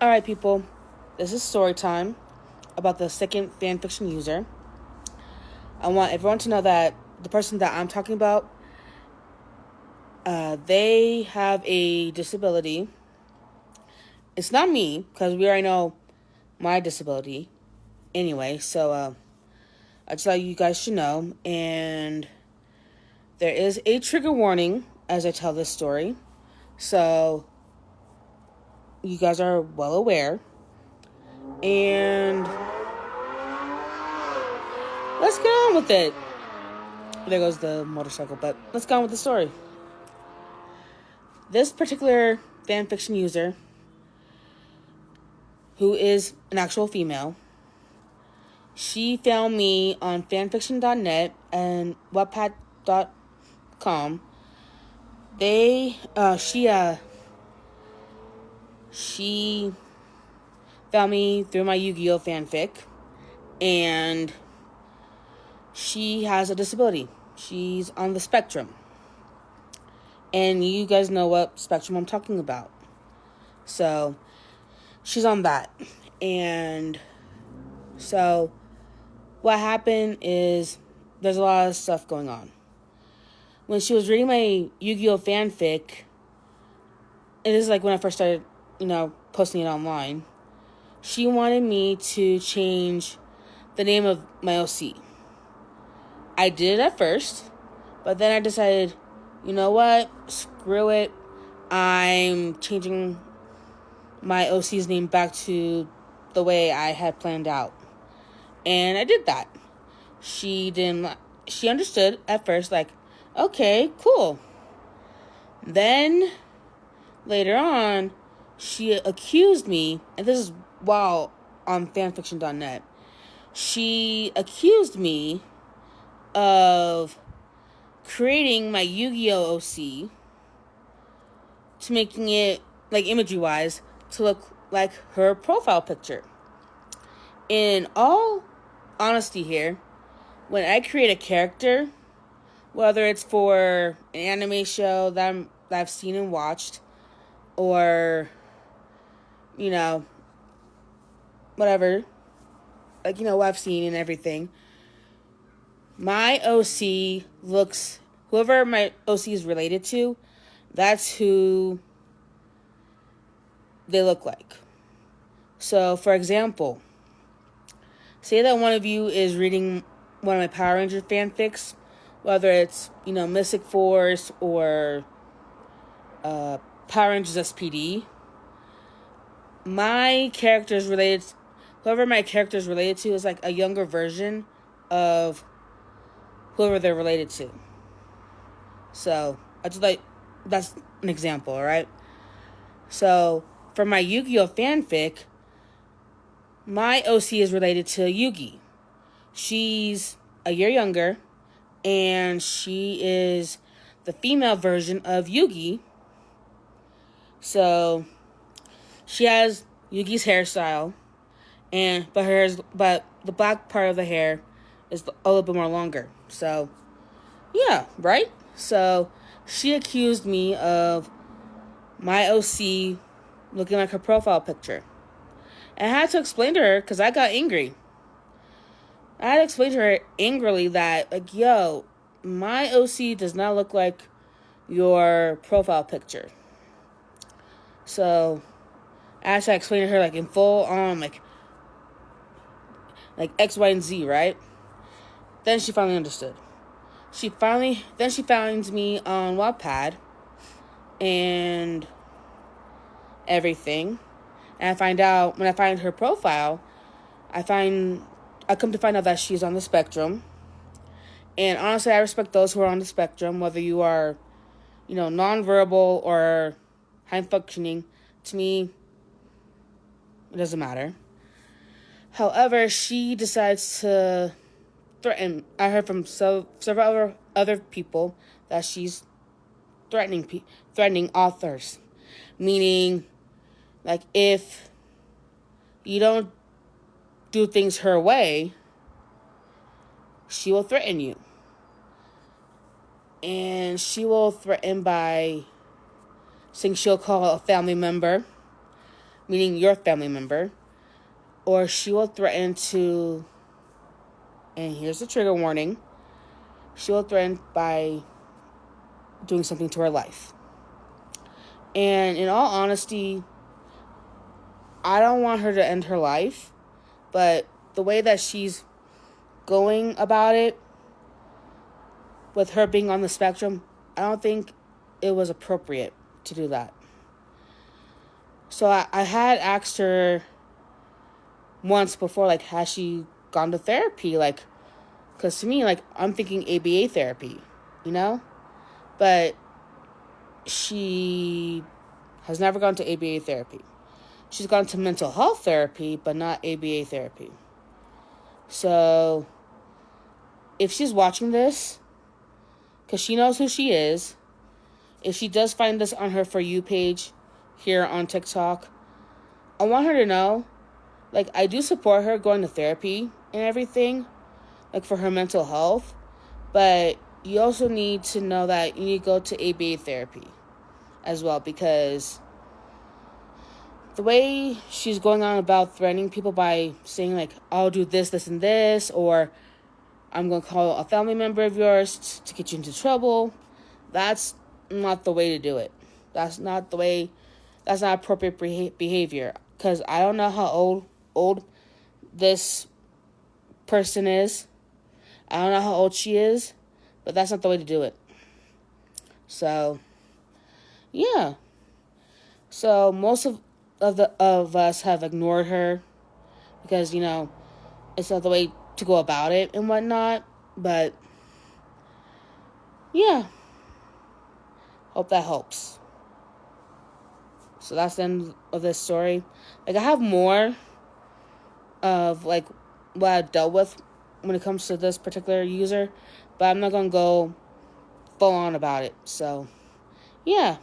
Alright, people, this is story time about the second fanfiction user. I want everyone to know that the person that I'm talking about, they have a disability. It's not me, because we already know my disability anyway, so I just thought you guys should know. And there is a trigger warning as I tell this story, so you guys are well aware. And let's get on with it. There goes the motorcycle, but let's go on with the story. This particular fanfiction user, who is an actual female, she found me on fanfiction.net and wattpad.com. She found me through my Yu-Gi-Oh fanfic, and she has a disability. She's on the spectrum. And you guys know what spectrum I'm talking about. So, she's on that. And so, what happened is there's a lot of stuff going on. When she was reading my Yu-Gi-Oh fanfic, and this is like when I first started, posting it online, she wanted me to change the name of my OC. I did it at first, but then I decided, you know what? Screw it. I'm changing my OC's name back to the way I had planned out. And I did that. She understood at first, like, okay, cool. Then, later on, she accused me, and this is while on fanfiction.net, she accused me of creating my Yu-Gi-Oh OC to making it, like, imagery-wise, to look like her profile picture. In all honesty here, when I create a character, whether it's for an anime show that I've seen and watched, or, whatever, like, what I've seen and everything, my OC looks, whoever my OC is related to, that's who they look like. So, for example, say that one of you is reading one of my Power Ranger fanfics, whether it's, Mystic Force or Power Rangers SPD. Whoever my character is related to is like a younger version of whoever they're related to. So, that's an example, alright? So, for my Yu-Gi-Oh fanfic, my OC is related to Yugi. She's a year younger, and she is the female version of Yugi. So, she has Yugi's hairstyle, but the black part of the hair is a little bit more longer. So, yeah, right? So, she accused me of my OC looking like her profile picture. And I had to explain to her, because I got angry. I had to explain to her angrily that, like, yo, my OC does not look like your profile picture. So, I had to explain to her, like, in full on, like X, Y, and Z, right? Then she finally understood. Then she finds me on Wattpad and everything. And when I find her profile, I come to find out that she's on the spectrum. And honestly, I respect those who are on the spectrum, whether you are, nonverbal or high functioning. To me, it doesn't matter. However, she decides to threaten. I heard from several other people that she's threatening authors, meaning, like, if you don't do things her way, she will threaten you. And she will threaten by saying she'll call a family member, meaning your family member, or she will threaten to, and here's the trigger warning, she will threaten by doing something to her life. And in all honesty, I don't want her to end her life, but the way that she's going about it, with her being on the spectrum, I don't think it was appropriate to do that. So I had asked her once before, like, has she gone to therapy? Like, because to me, like, I'm thinking ABA therapy, you know? But she has never gone to ABA therapy. She's gone to mental health therapy, but not ABA therapy. So if she's watching this, because she knows who she is, if she does find this on her For You page here on TikTok, I want her to know, like, I do support her going to therapy and everything, like, for her mental health, but you also need to know that you need to go to ABA therapy as well, because the way she's going on about threatening people by saying, like, I'll do this, this, and this, or I'm going to call a family member of yours to get you into trouble, that's not the way to do it. That's not appropriate behavior, because I don't know how old this person is. I don't know how old she is, but that's not the way to do it. So, yeah. So most of us have ignored her because, you know, it's not the way to go about it and whatnot. But yeah, hope that helps. So that's the end of this story. Like, I have more of, like, what I've dealt with when it comes to this particular user, but I'm not going to go full on about it. So, yeah.